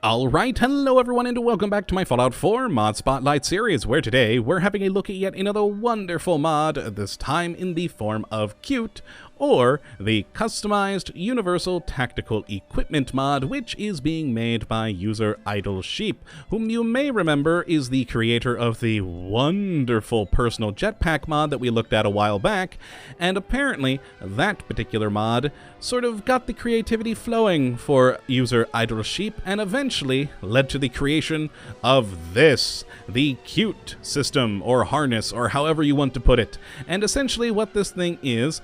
Alright, hello everyone and welcome back to my Fallout 4 Mod Spotlight series, where today we're having a look at yet another wonderful mod, this time in the form of C.U.T.E, or the Customized Universal Tactical Equipment mod, which is being made by user Idle Sheep, whom you may remember is the creator of the wonderful personal Jetpack mod that we looked at a while back, and apparently that particular mod sort of got the creativity flowing for user Idle Sheep, and eventually led to the creation of this, the C.U.T.E system, or harness, or however you want to put it. And essentially what this thing is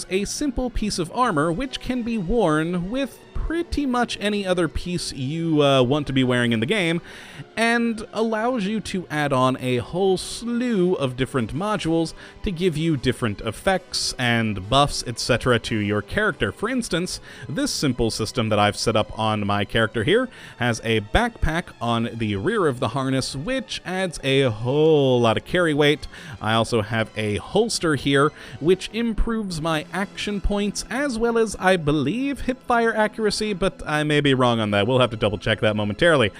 a simple piece of armor which can be worn with pretty much any other piece you want to be wearing in the game, and allows you to add on a whole slew of different modules to give you different effects and buffs, etc. to your character. For instance, this simple system that I've set up on my character here has a backpack on the rear of the harness, which adds a whole lot of carry weight. I also have a holster here, which improves my action points, as well as, I believe, hipfire accuracy, but I may be wrong on that. We'll have to double check that momentarily.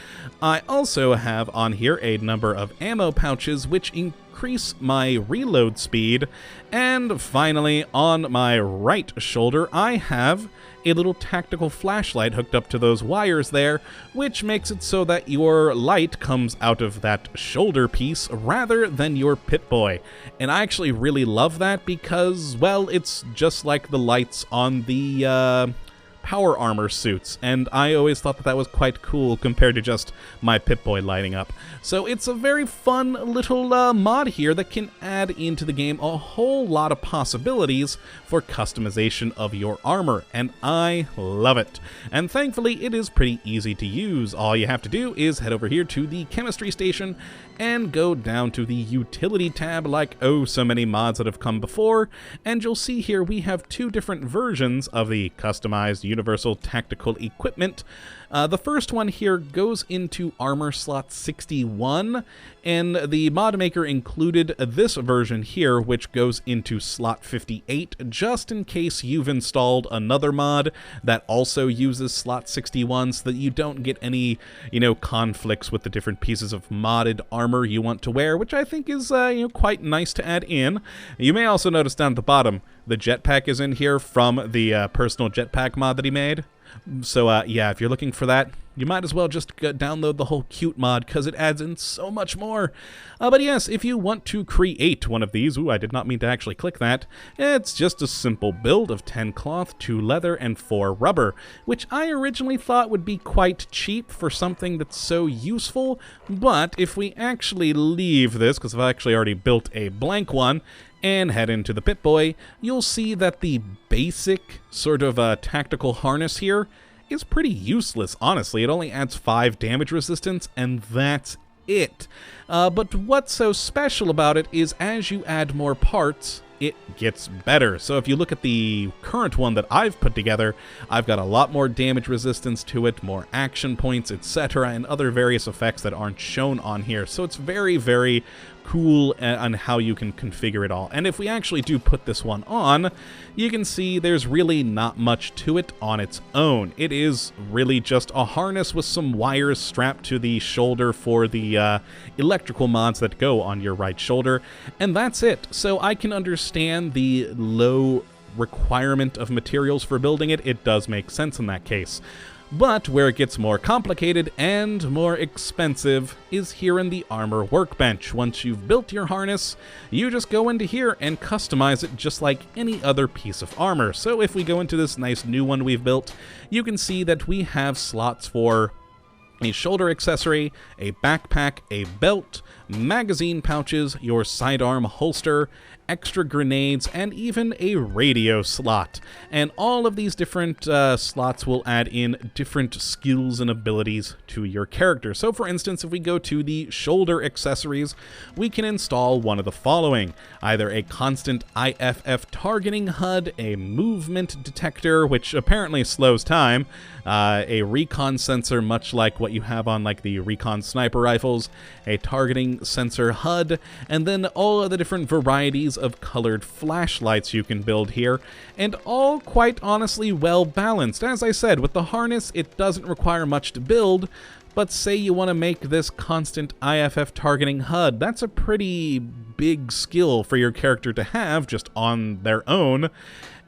I also have on here a number of ammo pouches, which increase my reload speed. And finally, on my right shoulder, I have a little tactical flashlight hooked up to those wires there, which makes it so that your light comes out of that shoulder piece rather than your Pip-Boy. And I actually really love that because, well, it's just like the lights on the power armor suits, and I always thought that was quite cool compared to just my Pip-Boy lighting up. So it's a very fun little mod here that can add into the game a whole lot of possibilities for customization of your armor, and I love it. And thankfully it is pretty easy to use. All you have to do is head over here to the chemistry station and go down to the utility tab like oh so many mods that have come before, and you'll see here we have two different versions of the customized Universal Tactical Equipment. The first one here goes into armor slot 61, and the mod maker included this version here, which goes into slot 58, just in case you've installed another mod that also uses slot 61, so that you don't get any, conflicts with the different pieces of modded armor you want to wear, which I think is, quite nice to add in. You may also notice down at the bottom, the Jetpack is in here from the personal Jetpack mod that he made. So, yeah, if you're looking for that, you might as well just download the whole C.U.T.E mod, because it adds in so much more. But yes, if you want to create one of these, ooh, I did not mean to actually click that, it's just a simple build of 10 cloth, 2 leather, and 4 rubber, which I originally thought would be quite cheap for something that's so useful, but if we actually leave this, because I've actually already built a blank one, and head into the Pip-Boy, you'll see that the basic sort of tactical harness here is pretty useless, honestly. It only adds 5 damage resistance, and that's it. But what's so special about it is as you add more parts, it gets better. So if you look at the current one that I've put together, I've got a lot more damage resistance to it, more action points, etc., and other various effects that aren't shown on here. So it's very, very cool on how you can configure it all. And if we actually do put this one on, you can see there's really not much to it on its own. It is really just a harness with some wires strapped to the shoulder for the electrical mods that go on your right shoulder, and that's it. So I can understand the low requirement of materials for building it. It does make sense in that case. But where it gets more complicated and more expensive is here in the armor workbench. Once you've built your harness, you just go into here and customize it just like any other piece of armor. So if we go into this nice new one we've built, you can see that we have slots for a shoulder accessory, a backpack, a belt, magazine pouches, your sidearm holster, extra grenades, and even a radio slot. And all of these different slots will add in different skills and abilities to your character. So for instance, if we go to the shoulder accessories, we can install one of the following: either a constant IFF targeting HUD, a movement detector, which apparently slows time, a recon sensor, much like what you have on like the recon sniper rifles, a targeting sensor HUD, and then all of the different varieties series of colored flashlights you can build here, and all quite honestly well balanced. As I said, with the harness, it doesn't require much to build, but say you want to make this constant IFF targeting HUD, that's a pretty big skill for your character to have just on their own,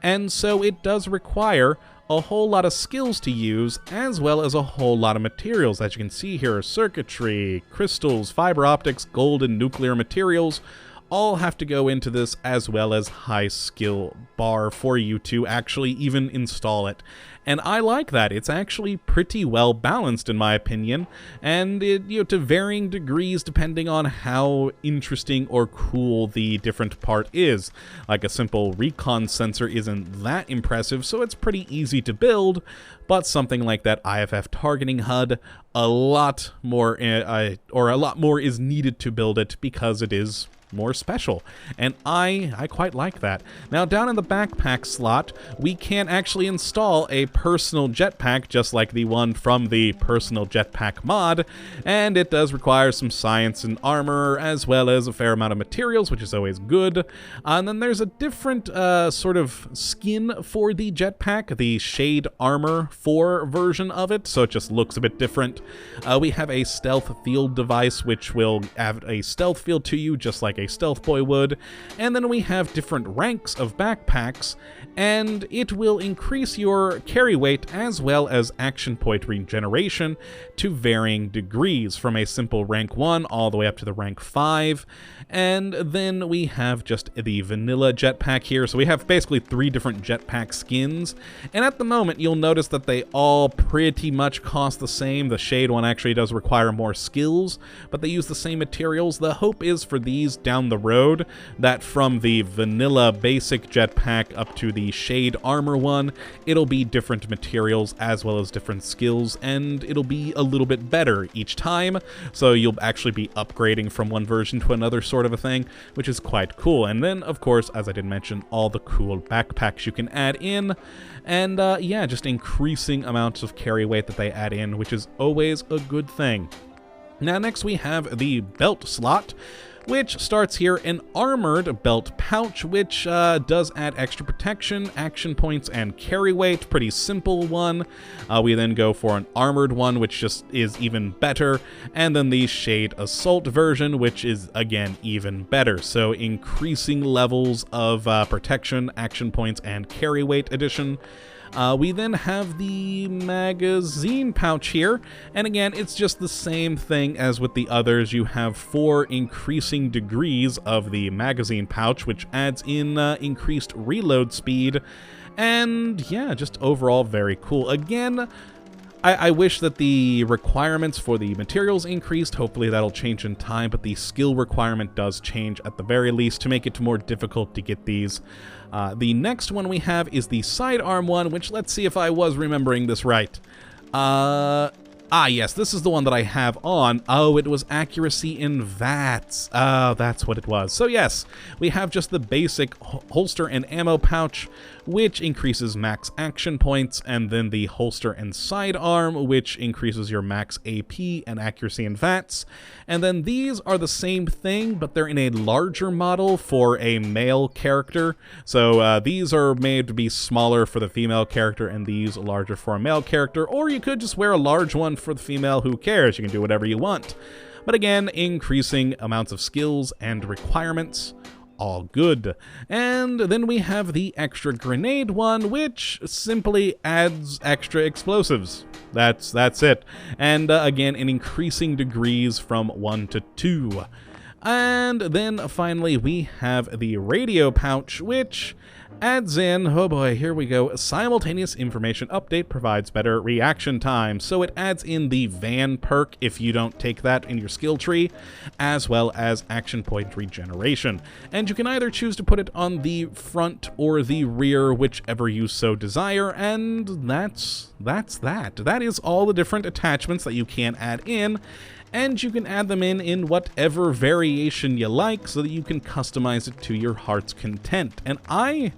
and so it does require a whole lot of skills to use, as well as a whole lot of materials. As you can see here, circuitry, crystals, fiber optics, gold, and nuclear materials all have to go into this, as well as high skill bar for you to actually even install it. And I like that. It's actually pretty well balanced in my opinion, and it, to varying degrees depending on how interesting or cool the different part is. Like a simple recon sensor isn't that impressive, so it's pretty easy to build, but something like that IFF targeting HUD, a lot more is needed to build it because it is more special, and I quite like that. Now, down in the backpack slot, we can actually install a personal jetpack, just like the one from the personal jetpack mod, and it does require some science and armor, as well as a fair amount of materials, which is always good. And then there's a different sort of skin for the jetpack, the Shade Armor 4 version of it, so it just looks a bit different. We have a stealth field device, which will add a stealth field to you, just like a stealth boy would, and then we have different ranks of backpacks, and it will increase your carry weight as well as action point regeneration to varying degrees, from a simple rank 1 all the way up to the rank 5. And then we have just the vanilla jetpack here, so we have basically 3 different jetpack skins, and at the moment you'll notice that they all pretty much cost the same. The shade one actually does require more skills, but they use the same materials. The hope is for these down the road that from the vanilla basic jetpack up to the shade armor one, it'll be different materials as well as different skills, and it'll be a little bit better each time, so you'll actually be upgrading from one version to another sort of a thing, which is quite cool. And then, of course, as I did mention, all the cool backpacks you can add in, and yeah, just increasing amounts of carry weight that they add in, which is always a good thing. Now, next we have the belt slot, which starts here an armored belt pouch, which does add extra protection, action points, and carry weight. Pretty simple one. We then go for an armored one, which just is even better, and then the Shade Assault version, which is, again, even better. So increasing levels of protection, action points, and carry weight addition. We then have the magazine pouch here, and again, it's just the same thing as with the others. You have 4 increasing degrees of the magazine pouch, which adds in increased reload speed, and yeah, just overall very cool. Again, I wish that the requirements for the materials increased. Hopefully that'll change in time, but the skill requirement does change at the very least to make it more difficult to get these. The next one we have is the sidearm one, which, let's see if I was remembering this right. Yes, this is the one that I have on. Oh, it was accuracy in VATS. Oh, that's what it was. So yes, we have just the basic holster and ammo pouch, which increases max action points, and then the holster and sidearm, which increases your max AP and accuracy in VATS. And then these are the same thing, but they're in a larger model for a male character. So these are made to be smaller for the female character, and these larger for a male character. Or you could just wear a large one for the female. Who cares? You can do whatever you want. But again, increasing amounts of skills and requirements. All good. And then we have the extra grenade one, which simply adds extra explosives. That's it. And again, in increasing degrees from 1 to 2. And then finally we have the radio pouch, which adds in, oh boy, here we go, simultaneous information update provides better reaction time. So it adds in the van perk if you don't take that in your skill tree, as well as action point regeneration. And you can either choose to put it on the front or the rear, whichever you so desire, and that's that. That is all the different attachments that you can add in. And you can add them in whatever variation you like, so that you can customize it to your heart's content. And I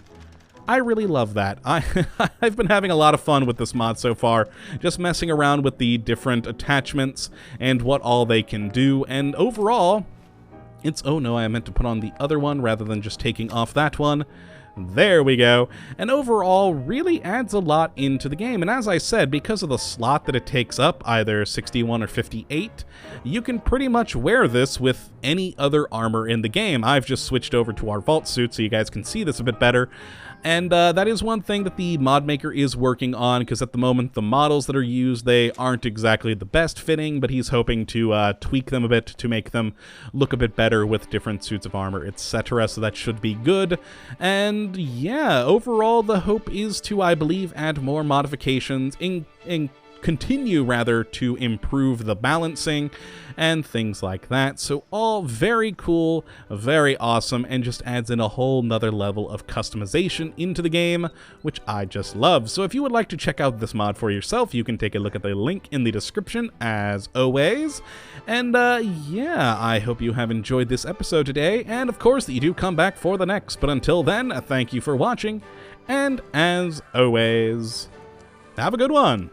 really love that. I've been having a lot of fun with this mod so far, just messing around with the different attachments and what all they can do, and overall, Oh no, I meant to put on the other one rather than just taking off that one. There we go. And overall, really adds a lot into the game. And as I said, because of the slot that it takes up, either 61 or 58, you can pretty much wear this with any other armor in the game. I've just switched over to our vault suit so you guys can see this a bit better. And that is one thing that the mod maker is working on, because at the moment the models that are used, they aren't exactly the best fitting, but he's hoping to tweak them a bit to make them look a bit better with different suits of armor, etc. So that should be good. And yeah, overall the hope is to, I believe, add more modifications, continue rather to improve the balancing and things like that. So all very cool, very awesome, and just adds in a whole nother level of customization into the game, which I just love. So if you would like to check out this mod for yourself, you can take a look at the link in the description as always. And yeah, I hope you have enjoyed this episode today, and of course that you do come back for the next. But until then, thank you for watching, and as always, have a good one.